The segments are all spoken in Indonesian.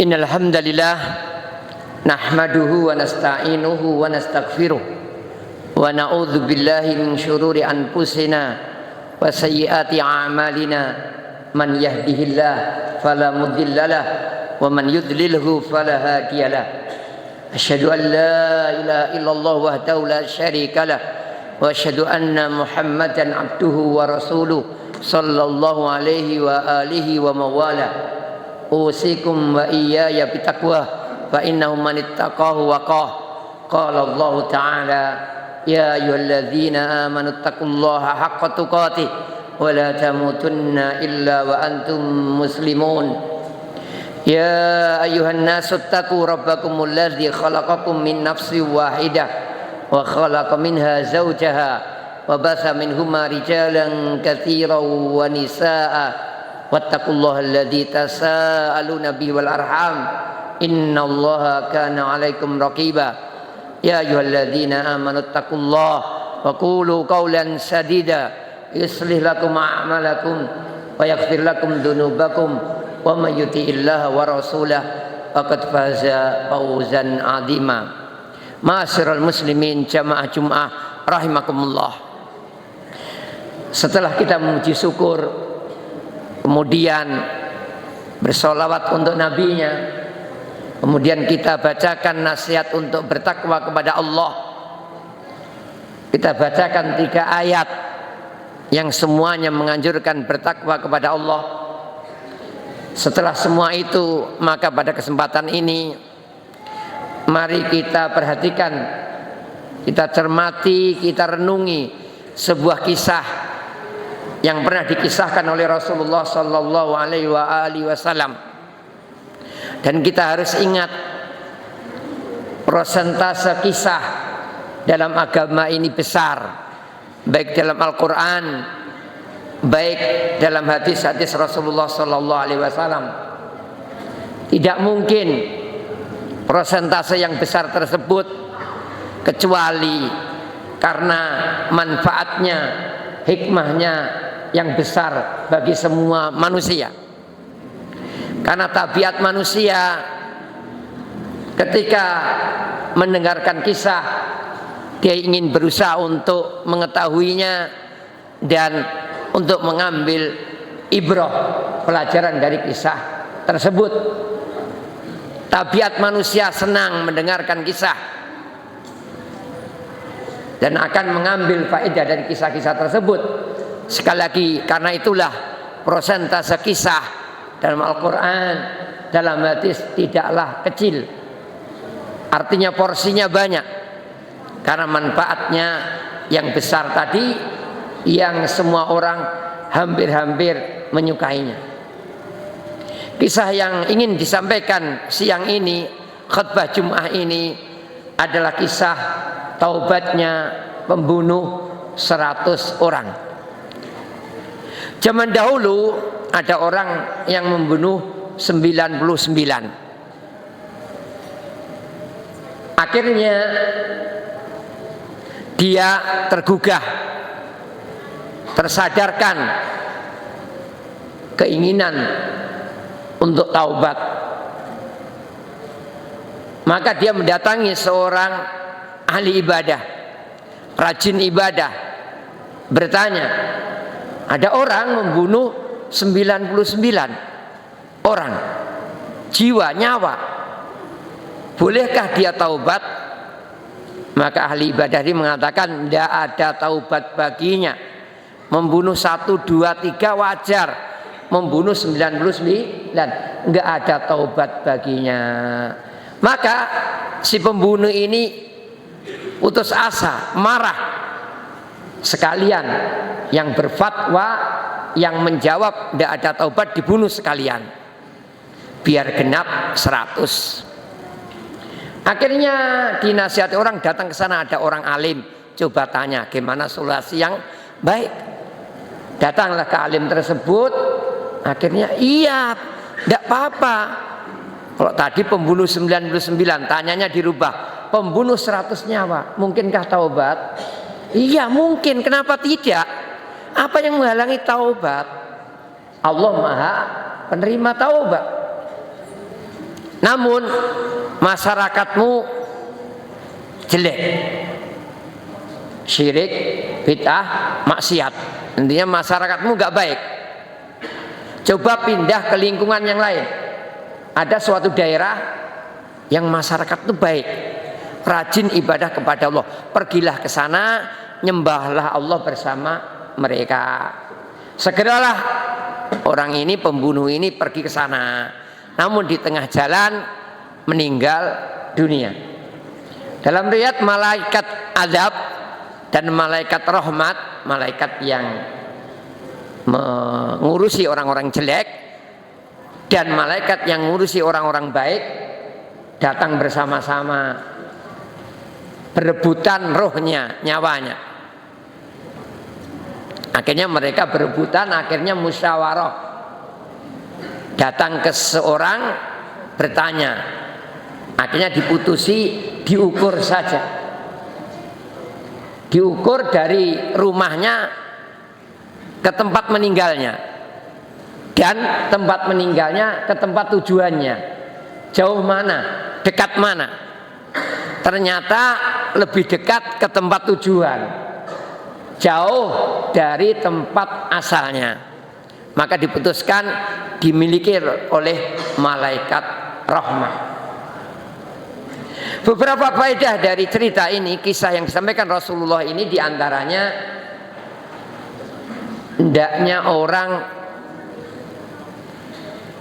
Innal hamdalillah nahmaduhu wa nasta'inuhu wa nastaghfiruh wa na'udzu billahi min syururi anfusina wa sayyiati a'malina man yahdihillah fala mudhillalah wa man yudlilhu fala hadiyalah. Asyhadu an la ilaha illallah wahdahu la syarikalah wa asyhadu anna Muhammadan abduhu wa rasuluh sallallahu alaihi wa alihi wa mawala. Usikum wa iyaya bitaqwa fa innahu man ittaqahu waqah. Qala Allah ta'ala ya ayyuhalladzina amanu taqullaha haqqa tuqatih wa la tamutunna illa wa antum muslimun. Ya ayyuhan nasu taqu rabbakumul ladzi khalaqakum min nafsin wahidah wa khalaqa minha zawjaha wa batha minhuma rijalan katsiran wa nisaa'a wattaqullaha alladzi tasaaluna bihi wal arham innallaha kana 'alaikum raqiba. Ya ayyuhalladzina amanu taqullaha wa qulu qawlan sadida yuslih lakum a'malakum wa yaghfir lakum dzunubakum wa may yuti'illaha wa rasulahu faqad faza fawzan 'azima. Ma'asyiral muslimin jamaah Jumat rahimakumullah. Setelah kita memuji syukur, kemudian bersolawat untuk nabinya, kemudian kita bacakan nasihat untuk bertakwa kepada Allah, kita bacakan 3 ayat yang semuanya menganjurkan bertakwa kepada Allah. Setelah semua itu, maka pada kesempatan ini mari kita perhatikan, kita cermati, kita renungi sebuah kisah yang pernah dikisahkan oleh Rasulullah sallallahu alaihi wasallam. Dan kita harus ingat, persentase kisah dalam agama ini besar, baik dalam Al-Quran, baik dalam hadis-hadis Rasulullah sallallahu alaihi wasallam. Tidak mungkin persentase yang besar tersebut kecuali karena manfaatnya, hikmahnya yang besar bagi semua manusia. Karena tabiat manusia ketika mendengarkan kisah, dia ingin berusaha untuk mengetahuinya dan untuk mengambil ibrah, pelajaran dari kisah tersebut. Tabiat manusia senang mendengarkan kisah dan akan mengambil faedah dari kisah-kisah tersebut. Sekali lagi, karena itulah persentase kisah dalam Al-Quran, dalam hadis tidaklah kecil. Artinya porsinya banyak, karena manfaatnya yang besar tadi, yang semua orang hampir-hampir menyukainya. Kisah yang ingin disampaikan siang ini, khutbah Jumat ini, adalah kisah taubatnya pembunuh 100 orang. Zaman dahulu ada orang yang membunuh 99. Akhirnya dia tergugah, tersadarkan keinginan untuk taubat. Maka dia mendatangi seorang ahli ibadah, rajin ibadah, bertanya, ada orang membunuh 99 orang, jiwa, nyawa, bolehkah dia taubat? Maka ahli ibadah ini mengatakan tidak ada taubat baginya. Membunuh 1, 2, 3 wajar, membunuh 99 enggak ada taubat baginya. Maka si pembunuh ini putus asa, marah. Sekalian yang berfatwa, yang menjawab tidak ada taubat, dibunuh sekalian, biar genap 100. Akhirnya dinasihati orang, datang ke sana, ada orang alim, coba tanya gimana solusi yang baik. Datanglah ke alim tersebut, akhirnya iya, tidak apa-apa. Kalau tadi pembunuh 99, tanyanya dirubah, pembunuh 100 nyawa, mungkinkah taubat? Iya mungkin, kenapa tidak? Apa yang menghalangi taubat? Allah Maha penerima taubat. namun masyarakatmu jelek, syirik, bid'ah, maksiat, intinya masyarakatmu gak baik. Coba pindah ke lingkungan yang lain. Ada suatu daerah yang masyarakat itu baik, rajin ibadah kepada Allah, pergilah ke sana, nyembahlah Allah bersama mereka. Segeralah orang ini, pembunuh ini pergi ke sana, namun di tengah jalan meninggal dunia. Dalam riwayat malaikat azab dan malaikat rahmat, malaikat yang mengurusi orang-orang jelek dan malaikat yang mengurusi orang-orang baik datang bersama-sama, berebutan rohnya, nyawanya. Akhirnya mereka berebutan, akhirnya musyawarah. Datang ke seorang bertanya, akhirnya diputusi diukur saja. Diukur dari rumahnya ke tempat meninggalnya dan tempat meninggalnya ke tempat tujuannya. Jauh mana, dekat mana? Ternyata lebih dekat ke tempat tujuan, jauh dari tempat asalnya. Maka diputuskan dimiliki oleh malaikat rahmat. Beberapa faedah dari cerita ini, kisah yang disampaikan Rasulullah ini, diantaranya hendaknya orang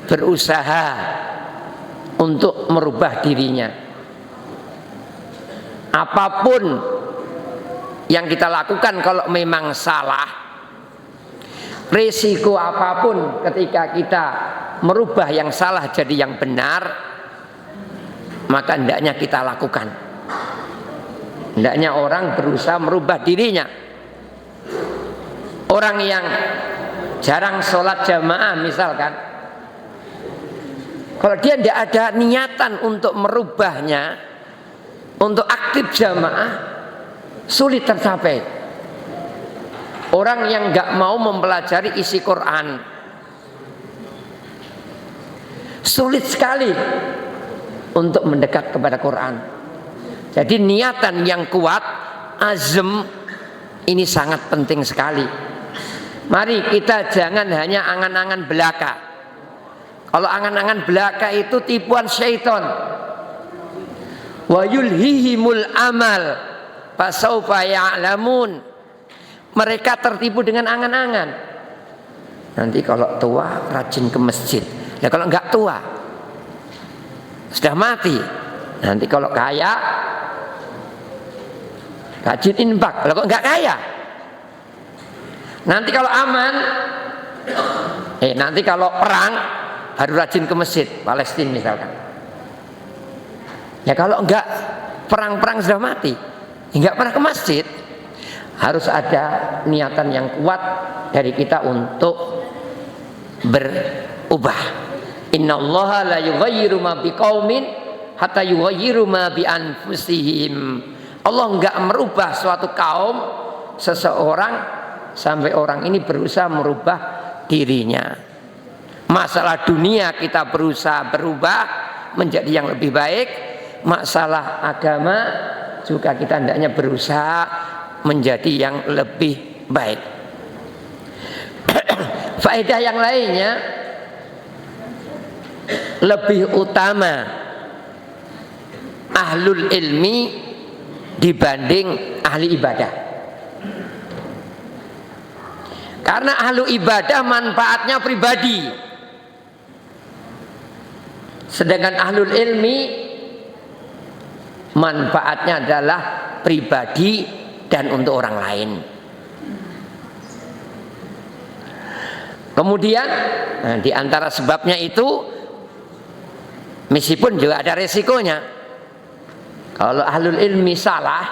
berusaha untuk merubah dirinya. Apapun yang kita lakukan kalau memang salah, risiko apapun ketika kita merubah yang salah jadi yang benar, maka hendaknya kita lakukan. Hendaknya orang berusaha merubah dirinya. Orang yang jarang sholat jamaah misalkan, kalau dia tidak ada niatan untuk merubahnya, untuk aktif jamaah, sulit tercapai. Orang yang nggak mau mempelajari isi Quran, sulit sekali untuk mendekat kepada Quran. Jadi niatan yang kuat, azm, ini sangat penting sekali. Mari kita jangan hanya angan-angan belaka. Kalau angan-angan belaka itu tipuan syaitan. Wa yulhihimul amal fasaufa ya'lamun. Mereka tertipu dengan angan-angan. Nanti kalau tua rajin ke masjid. Ya kalau enggak tua sudah mati. Nanti kalau kaya rajin infak. Kalau enggak kaya. Nanti kalau aman, nanti kalau perang baru rajin ke masjid, Palestina misalkan. Ya kalau enggak perang-perang sudah mati, enggak pernah ke masjid. Harus ada niatan yang kuat dari kita untuk berubah. Innallaha la yughayyiru ma biqaumin hatta yughayyiru ma bi anfusihim. Allah enggak merubah suatu kaum, seseorang, sampai orang ini berusaha merubah dirinya. Masalah dunia kita berusaha berubah menjadi yang lebih baik. Masalah agama juga kita hendaknya berusaha menjadi yang lebih baik. Faedah yang lainnya, lebih utama ahlul ilmi dibanding ahli ibadah. Karena ahlu ibadah manfaatnya pribadi, sedangkan ahlul ilmi manfaatnya adalah pribadi dan untuk orang lain. Kemudian di antara sebabnya itu, meskipun juga ada resikonya. Kalau ahlul ilmi salah,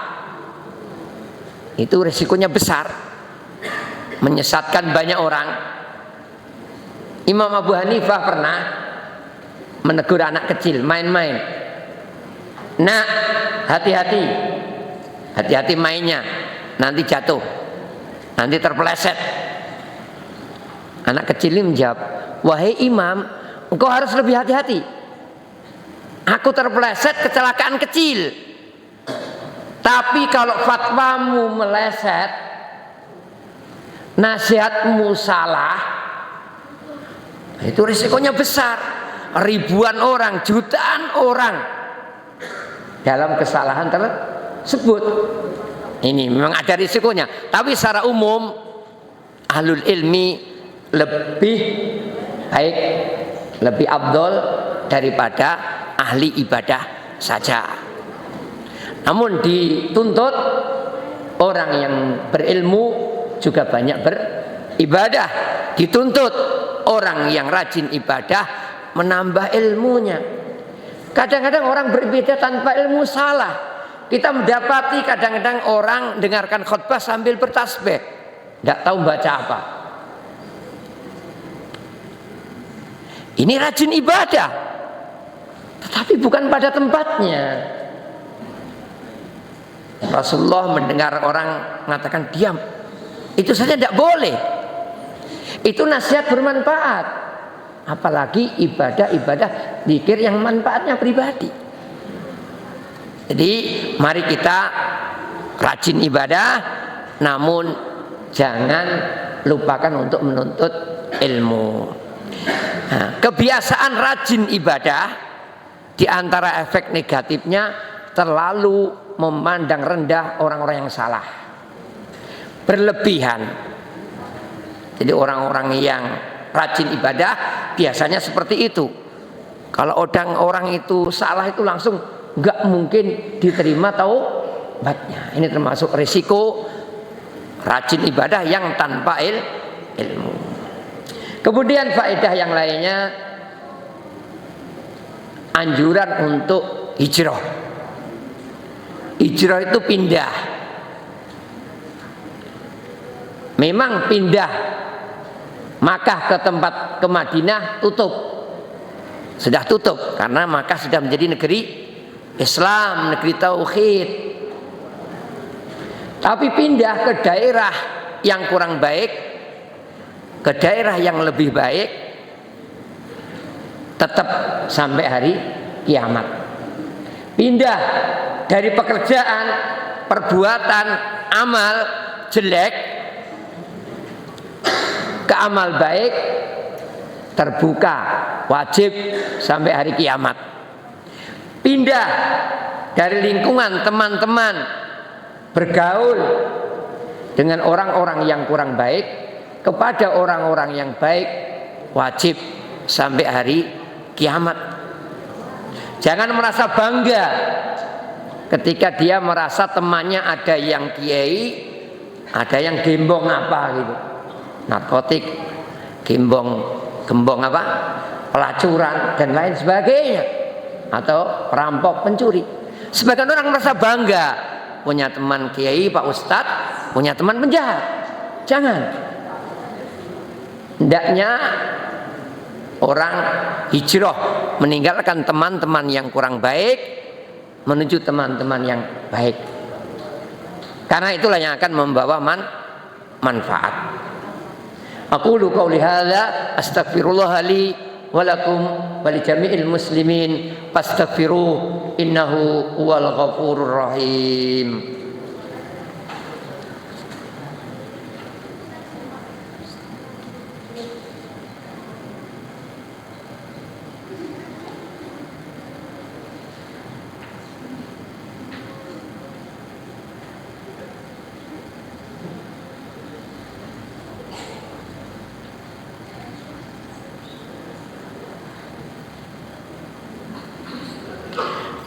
itu resikonya besar, menyesatkan banyak orang. Imam Abu Hanifah pernah menegur anak kecil main-main. Nak, hati-hati, hati-hati mainnya, nanti jatuh, nanti terpeleset. Anak kecil ini menjawab, wahai imam, engkau harus lebih hati-hati. Aku terpeleset kecelakaan kecil. Tapi kalau fatwamu meleset, nasihatmu salah, itu risikonya besar. Ribuan orang, jutaan orang dalam kesalahan tersebut. Ini memang ada risikonya. Tapi secara umum ahlul ilmi lebih baik, lebih afdol daripada ahli ibadah saja. Namun dituntut orang yang berilmu juga banyak beribadah. Dituntut orang yang rajin ibadah menambah ilmunya. Kadang-kadang orang beribadah tanpa ilmu salah. Kita mendapati kadang-kadang orang dengarkan khutbah sambil bertasbih, tidak tahu baca apa. Ini rajin ibadah, tetapi bukan pada tempatnya. Rasulullah mendengar orang mengatakan diam, itu saja tidak boleh. Itu nasihat bermanfaat, apalagi ibadah-ibadah zikir yang manfaatnya pribadi. Jadi mari kita rajin ibadah, namun jangan lupakan untuk menuntut ilmu. Nah, kebiasaan rajin ibadah, di antara efek negatifnya terlalu memandang rendah orang-orang yang salah, berlebihan. Jadi orang-orang yang rajin ibadah biasanya seperti itu. Kalau orang itu salah itu langsung nggak mungkin diterima taubatnya. Ini termasuk risiko rajin ibadah yang tanpa ilmu. Kemudian faedah yang lainnya, anjuran untuk hijrah. Hijrah itu pindah. Memang pindah Makkah ke Madinah tutup. Sudah tutup karena Makkah sudah menjadi negeri Islam, negeri tauhid. Tapi pindah ke daerah yang kurang baik, ke daerah yang lebih baik, tetap sampai hari kiamat. Pindah dari pekerjaan, perbuatan, amal jelek ke amal baik, terbuka, wajib sampai hari kiamat. Pindah dari lingkungan teman-teman, bergaul dengan orang-orang yang kurang baik kepada orang-orang yang baik, wajib sampai hari kiamat. Jangan merasa bangga ketika dia merasa temannya ada yang kiai, ada yang gembong apa gitu, narkotik, gembong apa, pelacuran dan lain sebagainya, atau perampok, pencuri. Sebagian orang merasa bangga punya teman kiai, pak ustadz, punya teman penjahat. Jangan. Hendaknya orang hijrah, meninggalkan teman-teman yang kurang baik menuju teman-teman yang baik. Karena itulah yang akan membawa manfaat. Aqulu qouli hadza astaghfirullah li wa lakum wa li jami'il muslimin fastaghfiruh innahu huwal ghafurur rahim.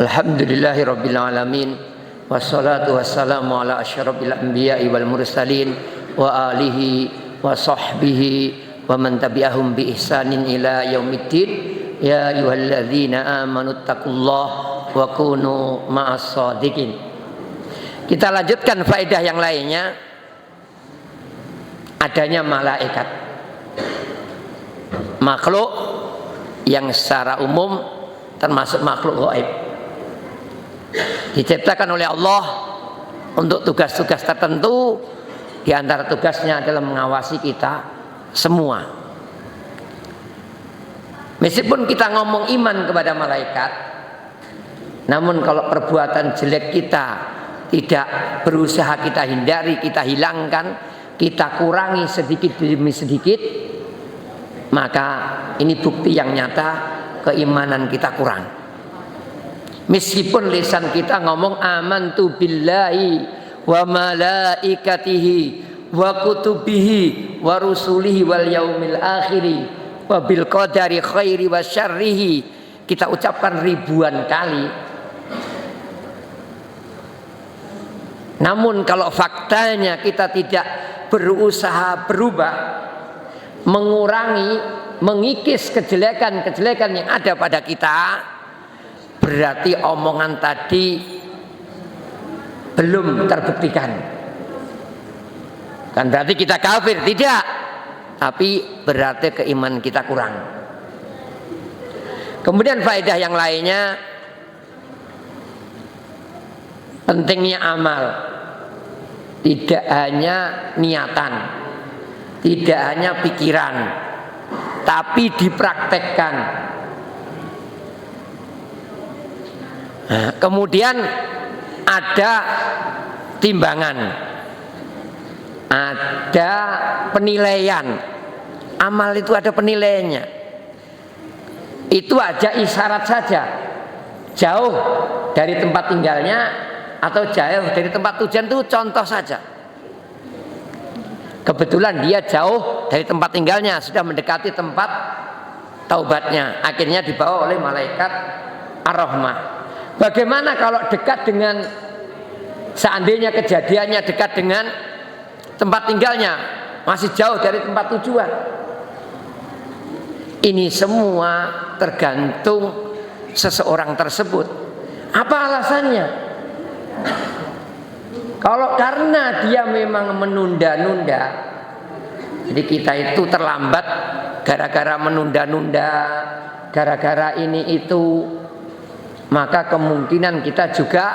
Alhamdulillahi rabbil alamin, wassalatu wassalamu ala asyrafil anbiya'i wal mursalin wa alihi wa sahbihi wa man tabi'ahum bi ihsanin ila yaumiddin. Ya ayyuhalladzina amanu taqullaha wa kunu ma'as shadiqin. Kita lanjutkan faedah yang lainnya, adanya malaikat, makhluk yang secara umum termasuk makhluk gaib, diciptakan oleh Allah untuk tugas-tugas tertentu. Di antara tugasnya adalah mengawasi kita semua. Meskipun kita ngomong iman kepada malaikat, Namun kalau perbuatan jelek kita tidak berusaha kita hindari, kita hilangkan, kita kurangi sedikit demi sedikit, maka ini bukti yang nyata keimanan kita kurang. Meskipun lisan kita ngomong amantu billahi wa malaikatihi wa kutubihi wa rusulihi wal yaumil akhiri wa bil qadari khairi wa syarrihi, kita ucapkan ribuan kali. Namun kalau faktanya kita tidak berusaha berubah, mengurangi, mengikis kejelekan-kejelekan yang ada pada kita, berarti omongan tadi belum terbuktikan. Kan berarti kita kafir? Tidak. Tapi berarti keimanan kita kurang. Kemudian faedah yang lainnya, pentingnya amal. Tidak hanya niatan, tidak hanya pikiran, tapi dipraktekkan. Nah, kemudian ada timbangan, ada penilaian. Amal itu ada penilaiannya. Itu aja isyarat saja, jauh dari tempat tinggalnya atau jauh dari tempat tujuan itu contoh saja. Kebetulan dia jauh dari tempat tinggalnya, sudah mendekati tempat taubatnya, akhirnya dibawa oleh malaikat ar-rahmah. Bagaimana kalau dekat dengan, seandainya kejadiannya dekat dengan tempat tinggalnya, masih jauh dari tempat tujuan? Ini semua tergantung seseorang tersebut. Apa alasannya? Kalau karena dia memang menunda-nunda, jadi kita itu terlambat gara-gara menunda-nunda, gara-gara ini itu, maka kemungkinan kita juga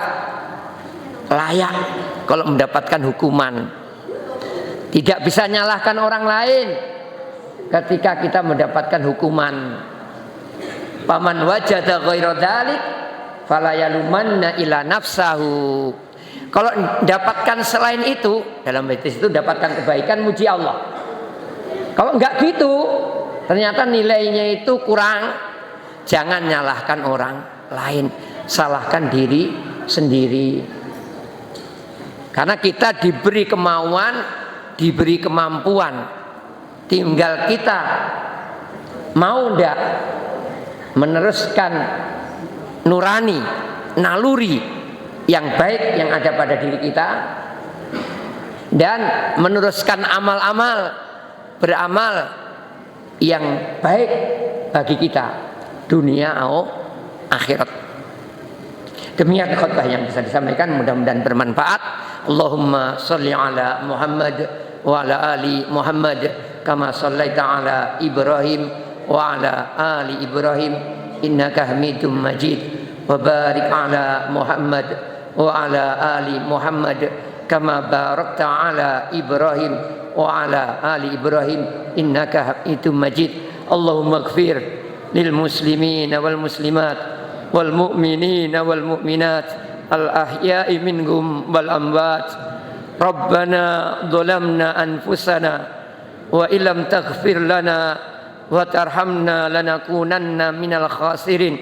layak kalau mendapatkan hukuman. Tidak bisa nyalahkan orang lain ketika kita mendapatkan hukuman. Paman wajada ghaira dzalik fala yalumanna ila nafsahu. Kalau dapatkan selain itu, dalam hadis itu dapatkan kebaikan, muji Allah. Kalau enggak gitu, ternyata nilainya itu kurang, jangan nyalahkan orang lain, salahkan diri sendiri. Karena kita diberi kemauan, diberi kemampuan, tinggal kita mau enggak meneruskan nurani, naluri yang baik yang ada pada diri kita, dan meneruskan amal-amal, beramal yang baik bagi kita dunia atau akhirat. Demikian khutbah yang bisa disampaikan, mudah-mudahan bermanfaat. Allahumma sholli ala Muhammad wa ala ali Muhammad kama shallaita ala Ibrahim wa ala ali Ibrahim innaka Hamidum Majid, wa barik ala Muhammad wa ala ali Muhammad kama barakta ala Ibrahim wa ala ali Ibrahim innaka Hamidum Majid. Allahumma ighfir lil muslimin wal muslimat wal mu'minin wal mu'minat al ahya'i minhum wal amwat. Rabbana dhalamna anfusana wa illam taghfir lana wa tarhamna lanakunanna minal khasirin.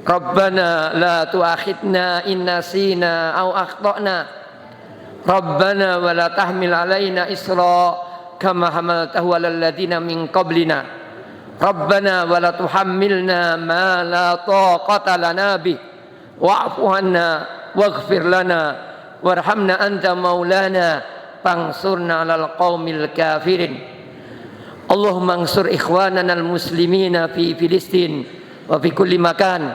Rabbana la tu'akhidna in nasina aw akhtana. Rabbana wa la tahmil alaina isra kama hamaltahu alal ladzina min qablina. Rabbana wa la tuhammilna ma la taqata lana bih wa'fu 'anna waghfir lana warhamna anta maulana fansurna 'alal qaumil kafirin. Allahumma ansur ikhwanana al-muslimina fi Filistin wa fi kulli makan.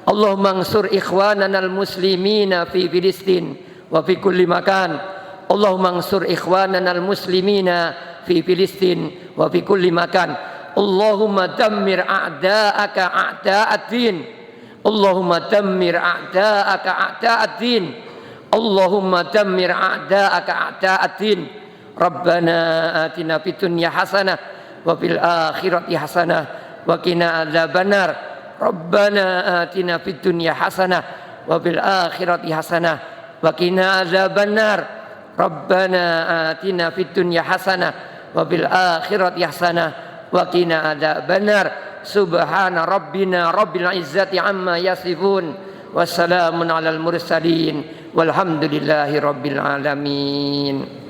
Allahumma ansur ikhwanana al-muslimina fi Filistin wa fi kulli makan. Allahumma ansur ikhwanana al-muslimina fi Filistin wa fi kulli makan. Allahumma dammir a'da'aka a'da'ad-din. Allahumma dammir a'da'aka a'da'ad-din. Allahumma dammir a'da'aka a'da'ad-din. Rabbana atina fid dunya hasanah wa fil akhirati hasanah wa qina adzabannar. Rabbana atina fid dunya hasanah wa fil akhirati hasanah wa qina adzabannar. Rabbana atina fid dunya hasanah wa fil akhirati hasanah wa qina adzabannar. Subhana rabbina rabbil izzati amma yasifun. Wassalamun alal mursalin walhamdulillahi rabbil alamin.